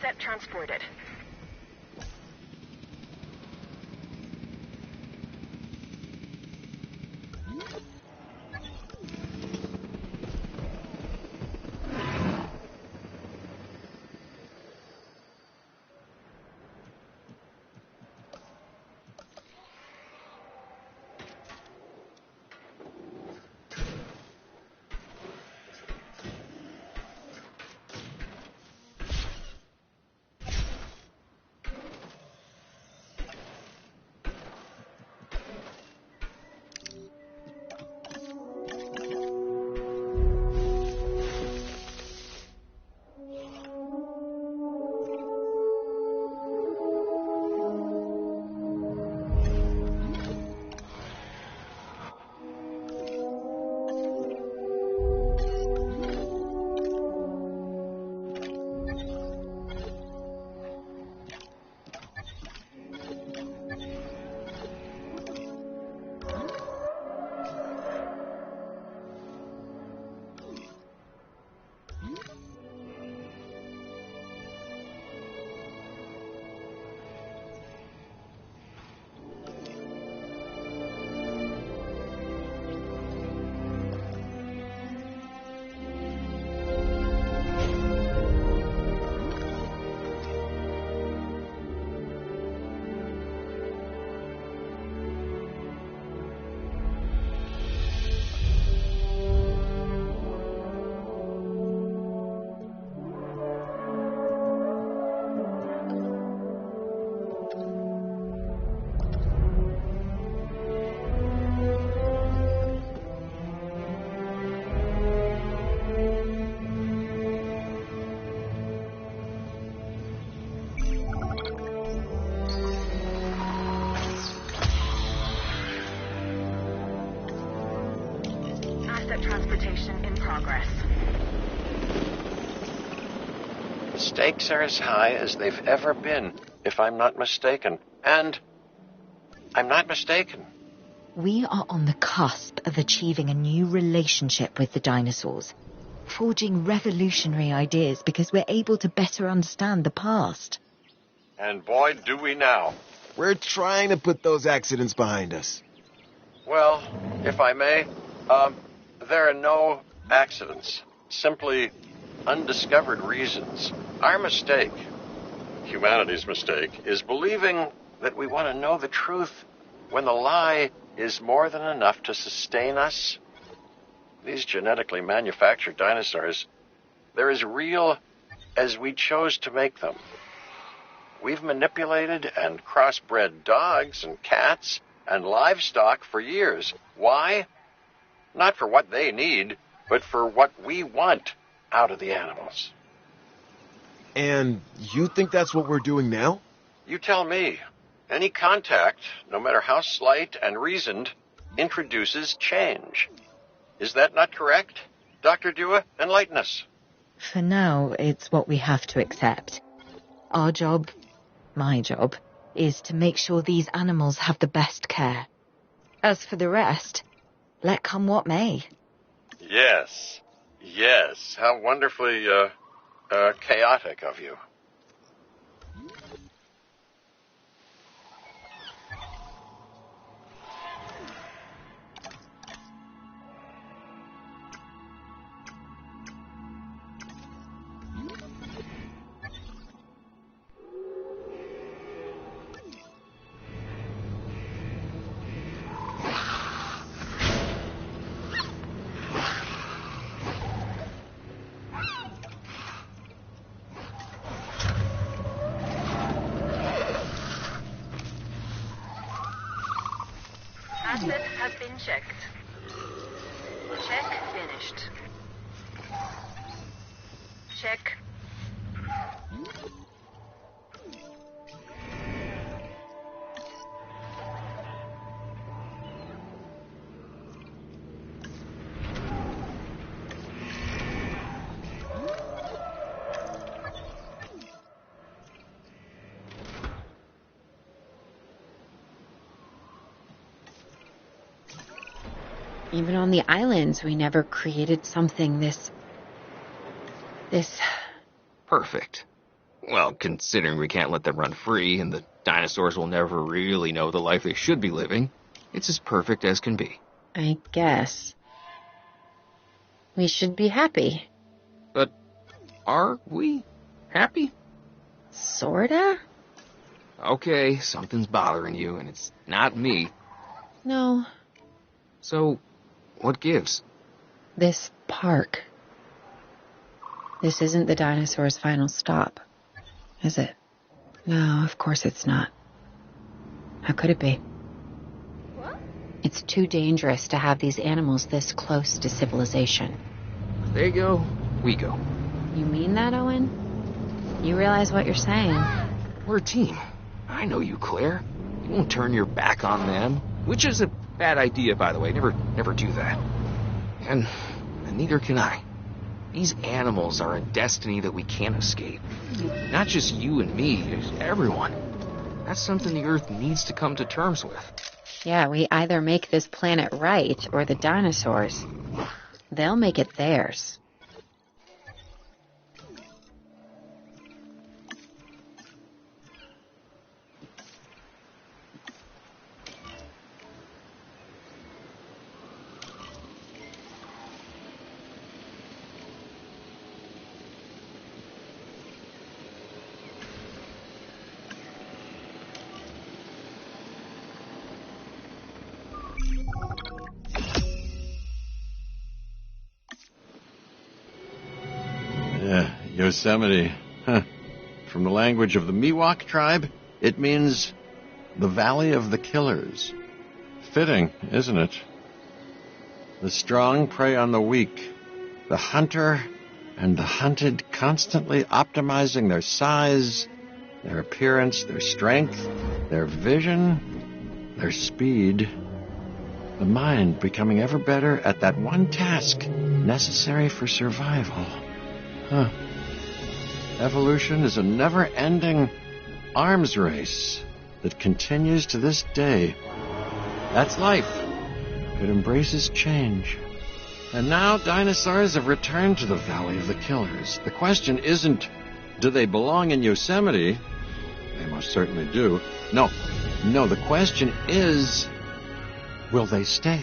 Asset transported. Transportation in progress. The stakes are as high as they've ever been, if I'm not mistaken. And I'm not mistaken. We are on the cusp of achieving a new relationship with the dinosaurs, forging revolutionary ideas because we're able to better understand the past. And boy, do we now. We're trying to put those accidents behind us. Well, if I may, there are no accidents, simply undiscovered reasons. Our mistake, humanity's mistake, is believing that we want to know the truth when the lie is more than enough to sustain us. These genetically manufactured dinosaurs, they're as real as we chose to make them. We've manipulated and crossbred dogs and cats and livestock for years. Why? Not for what they need, but for what we want out of the animals. And you think that's what we're doing now? You tell me. Any contact, no matter how slight and reasoned, introduces change. Is that not correct? Dr. Dua, enlighten us. For now, it's what we have to accept. Our job, my job, is to make sure these animals have the best care. As for the rest, let come what may. Yes. Yes. How wonderfully, chaotic of you. Asset has been checked. Check finished. Check. Even on the islands, we never created something this... Perfect. Well, considering we can't let them run free, and the dinosaurs will never really know the life they should be living, it's as perfect as can be. I guess. We should be happy. But are we happy? Sorta? Okay, something's bothering you, and it's not me. No. So, what gives? This park. This isn't the dinosaur's final stop, is it? No, of course it's not. How could it be? It's too dangerous to have these animals this close to civilization. They go, we go. You mean that, Owen? You realize what you're saying? We're a team. I know you, Claire. You won't turn your back on them. Which is a bad idea, by the way. Never do that. And neither can I. These animals are a destiny that we can't escape. Not just you and me, everyone. That's something the Earth needs to come to terms with. Yeah, we either make this planet right, or the dinosaurs. They'll make it theirs. Yosemite. Huh. From the language of the Miwok tribe, it means the Valley of the Killers. Fitting, isn't it? The strong prey on the weak, the hunter and the hunted constantly optimizing their size, their appearance, their strength, their vision, their speed. The mind becoming ever better at that one task necessary for survival. Huh. Evolution is a never-ending arms race that continues to this day. That's life. It embraces change. And now dinosaurs have returned to the Valley of the Killers. The question isn't, do they belong in Yosemite? They most certainly do. No, the question is, will they stay?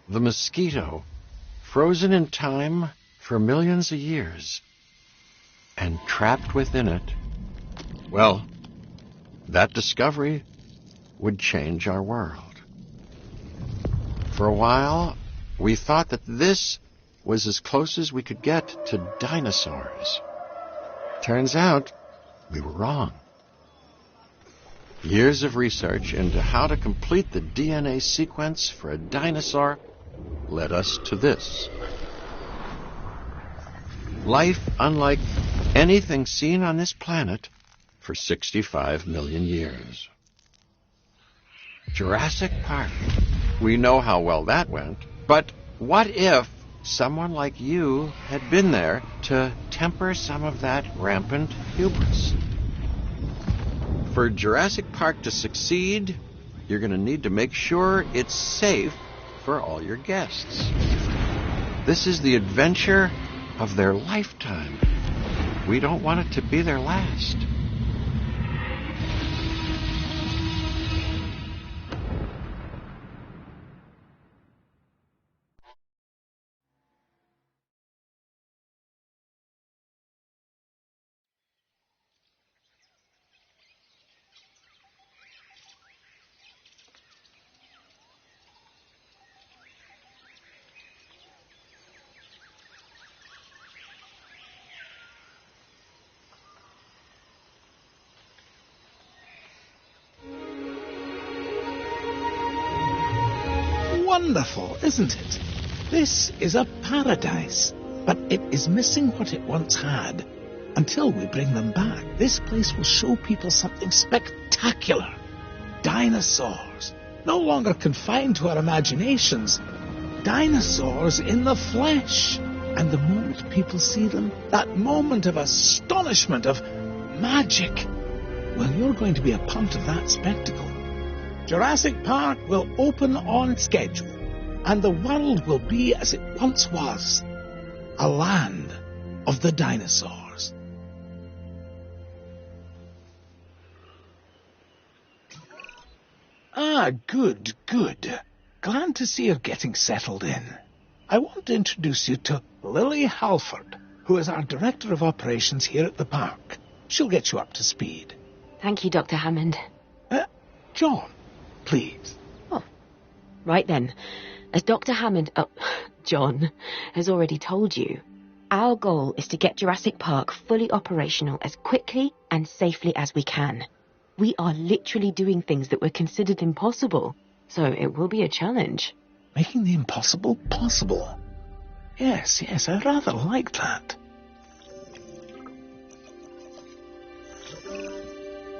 The mosquito, frozen in time for millions of years, and trapped within it. Well, that discovery would change our world. For a while, we thought that this was as close as we could get to dinosaurs. Turns out, we were wrong. Years of research into how to complete the DNA sequence for a dinosaur led us to this. Life unlike anything seen on this planet for 65 million years. Jurassic Park. We know how well that went. But what if someone like you had been there to temper some of that rampant hubris? For Jurassic Park to succeed, you're going to need to make sure it's safe for all your guests. This is the adventure of their lifetime. We don't want it to be their last. wonderful, isn't it? This is a paradise, but it is missing what it once had. Until we bring them back, this place will show people something spectacular. Dinosaurs, no longer confined to our imaginations. Dinosaurs in the flesh. And the moment people see them, that moment of astonishment, of magic, well, you're going to be a part of that spectacle. Jurassic Park will open on schedule, and the world will be as it once was, a land of the dinosaurs. Ah, good, good. Glad to see you're getting settled in. I want to introduce you to Lily Halford, who is our Director of Operations here at the park. She'll get you up to speed. Thank you, Dr. Hammond. John, please. Oh, right then. As Dr. Hammond, John, has already told you, our goal is to get Jurassic Park fully operational as quickly and safely as we can. We are literally doing things that were considered impossible, so it will be a challenge. Making the impossible possible. Yes, I rather like that.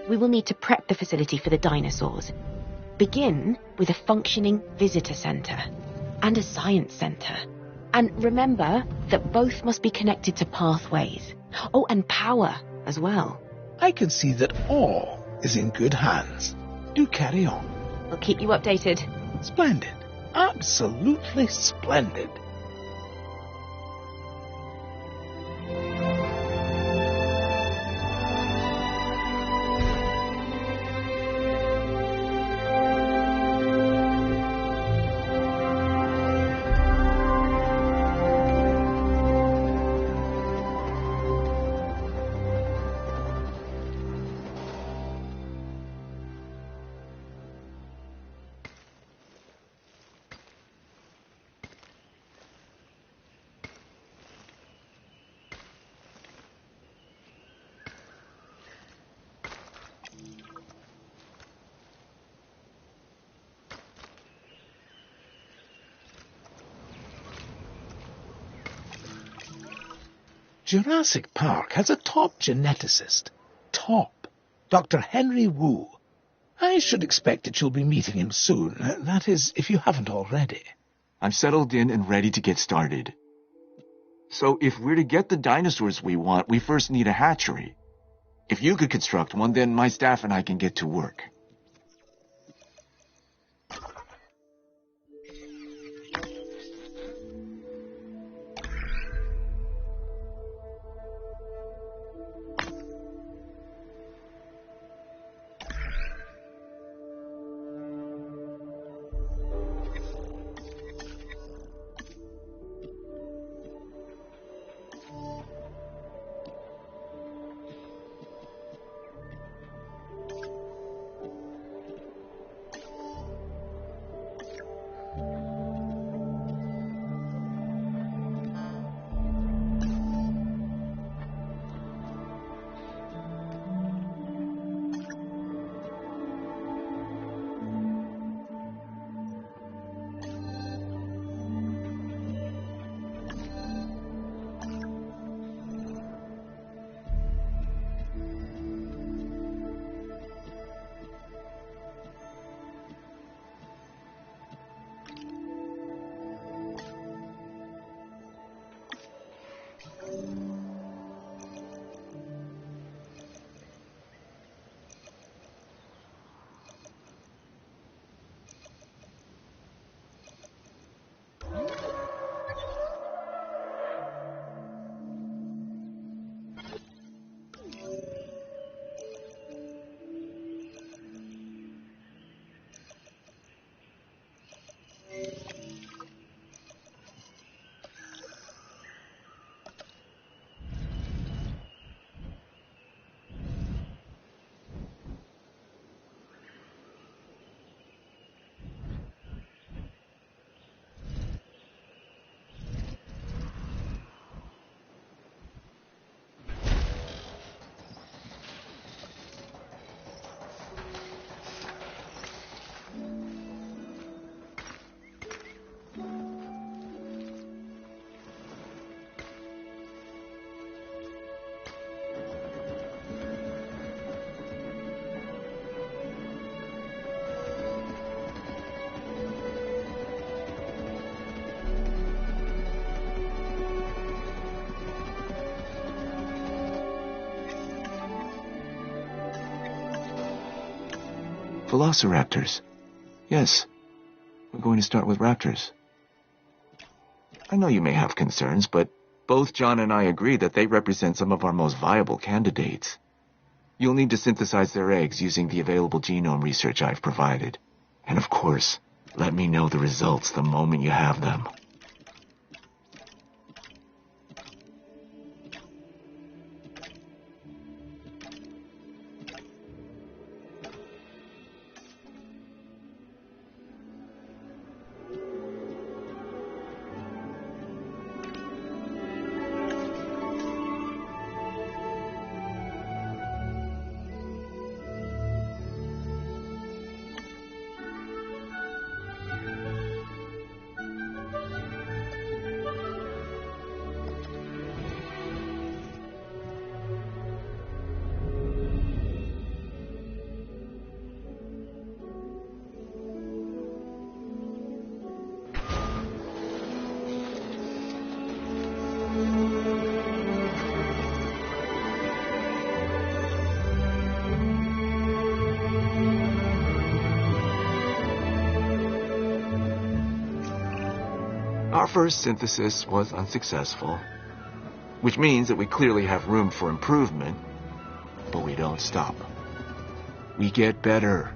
We will need to prep the facility for the dinosaurs. Begin with a functioning visitor centre and a science centre. And remember that both must be connected to pathways. Oh, and power as well. I can see that all is in good hands. Do carry on. I'll keep you updated. Splendid. Absolutely splendid. Jurassic Park has a top geneticist. Top. Dr. Henry Wu. I should expect that you'll be meeting him soon. That is, if you haven't already. I'm settled in and ready to get started. So if we're to get the dinosaurs we want, we first need a hatchery. If you could construct one, then my staff and I can get to work. Velociraptors. Yes, we're going to start with raptors. I know you may have concerns, but both John and I agree that they represent some of our most viable candidates. You'll need to synthesize their eggs using the available genome research I've provided. And of course, let me know the results the moment you have them. Our first synthesis was unsuccessful, which means that we clearly have room for improvement, but we don't stop. We get better.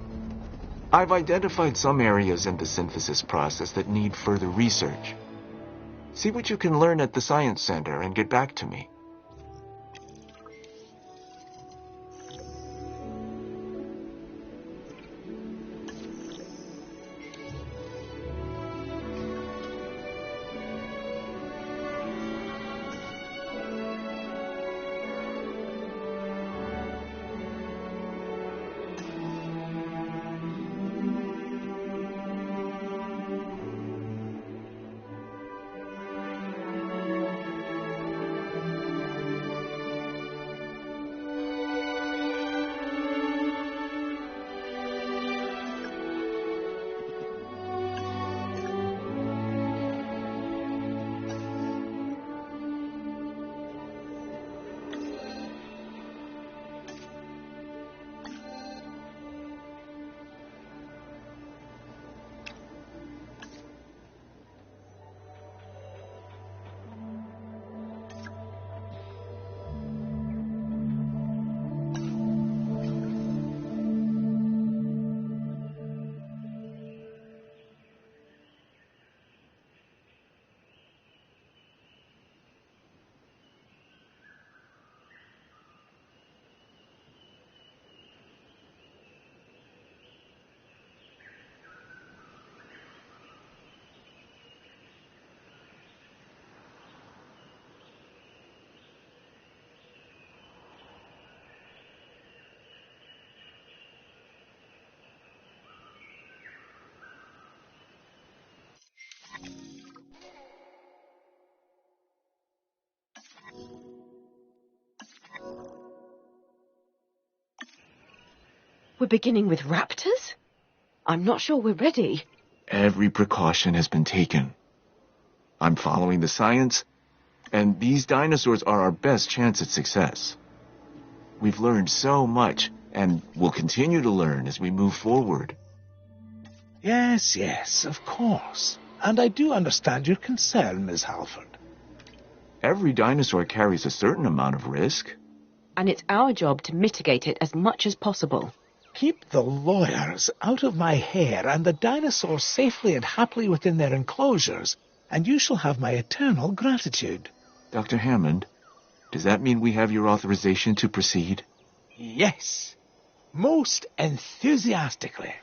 I've identified some areas in the synthesis process that need further research. See what you can learn at the Science Center and get back to me. We're beginning with raptors? I'm not sure we're ready. Every precaution has been taken. I'm following the science, and these dinosaurs are our best chance at success. We've learned so much, and we'll continue to learn as we move forward. Yes, yes, of course. And I do understand your concern, Miss Halford. Every dinosaur carries a certain amount of risk. And it's our job to mitigate it as much as possible. Keep the lawyers out of my hair and the dinosaurs safely and happily within their enclosures, and you shall have my eternal gratitude. Dr. Hammond, does that mean we have your authorization to proceed? Yes, most enthusiastically.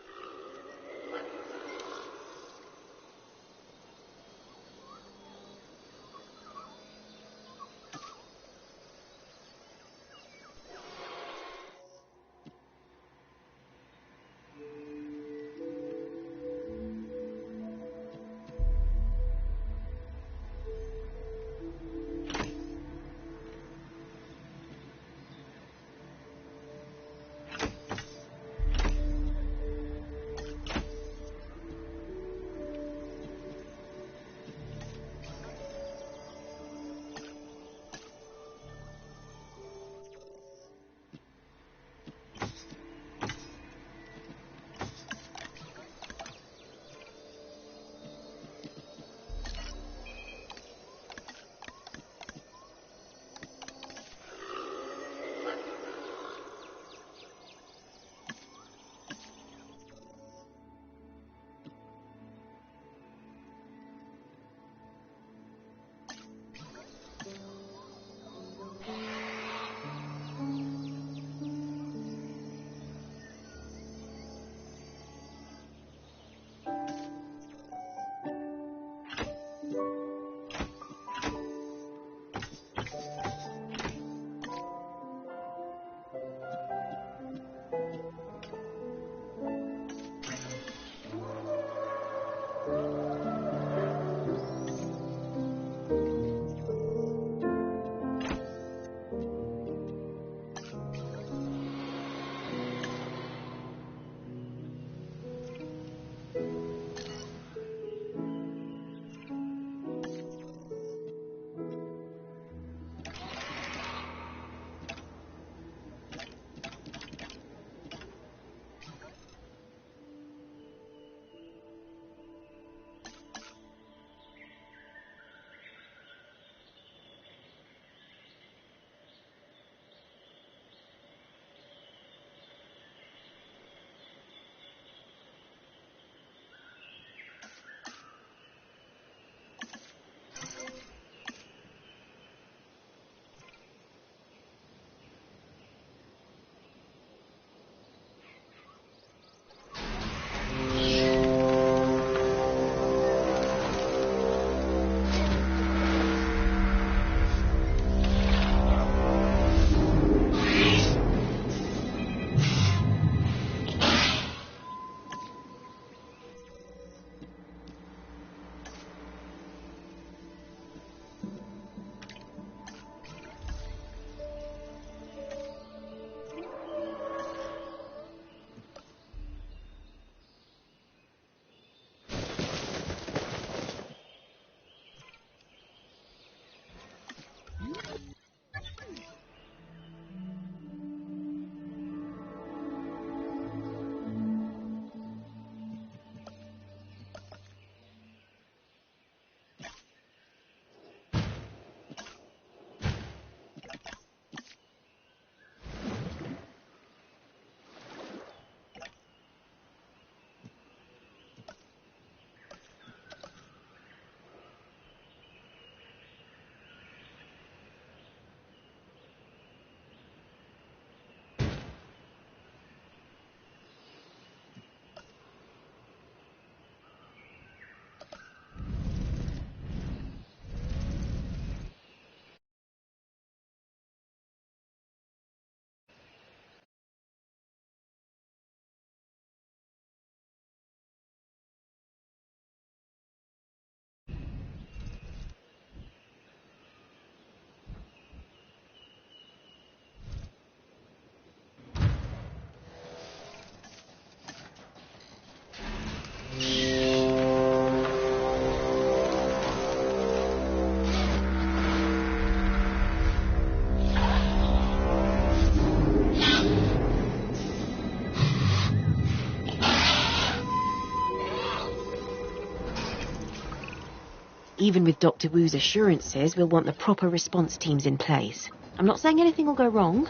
Even with Dr. Wu's assurances, we'll want the proper response teams in place. I'm not saying anything will go wrong.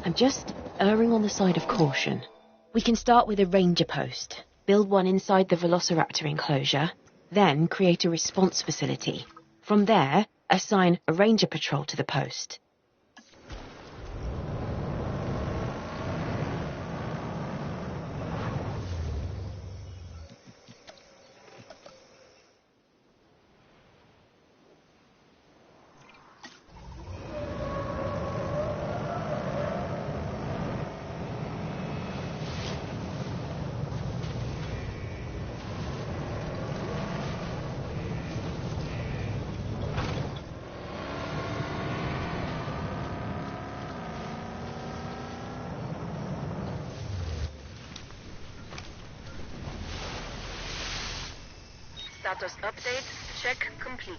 I'm just erring on the side of caution. We can start with a ranger post, build one inside the Velociraptor enclosure, then create a response facility. From there, assign a ranger patrol to the post. Status update. Check complete.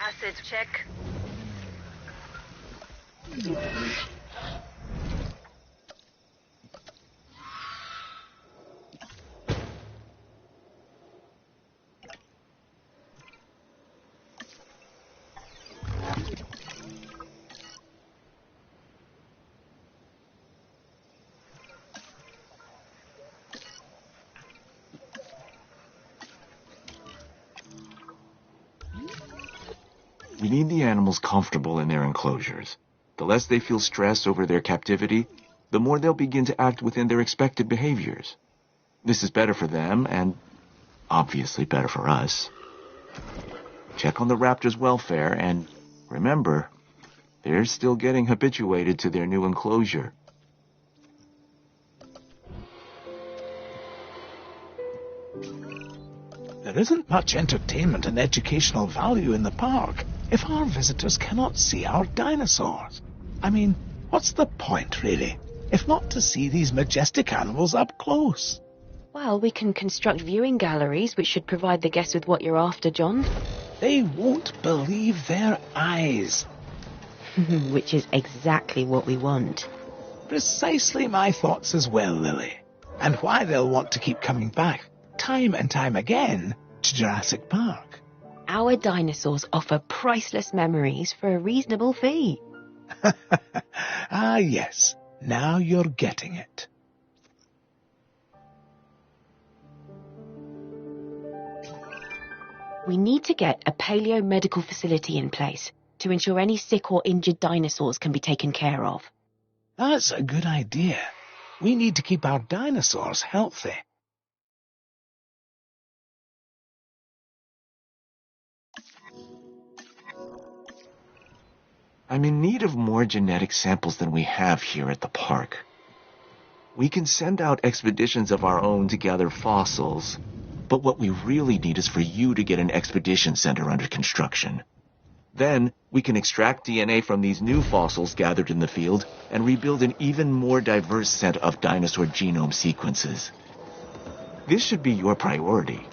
Acid check. We need the animals comfortable in their enclosures. The less they feel stress over their captivity, the more they'll begin to act within their expected behaviors. This is better for them and, obviously, better for us. Check on the raptors' welfare and, remember, they're still getting habituated to their new enclosure. There isn't much entertainment and educational value in the park if our visitors cannot see our dinosaurs. I mean, what's the point, really, if not to see these majestic animals up close? Well, we can construct viewing galleries, which should provide the guests with what you're after, John. They won't believe their eyes. Which is exactly what we want. Precisely my thoughts as well, Lily. And why they'll want to keep coming back, time and time again, to Jurassic Park. Our dinosaurs offer priceless memories for a reasonable fee. Ah, yes. Now you're getting it. We need to get a paleo-medical facility in place to ensure any sick or injured dinosaurs can be taken care of. That's a good idea. We need to keep our dinosaurs healthy. I'm in need of more genetic samples than we have here at the park. We can send out expeditions of our own to gather fossils, but what we really need is for you to get an expedition center under construction. Then, we can extract DNA from these new fossils gathered in the field and rebuild an even more diverse set of dinosaur genome sequences. This should be your priority.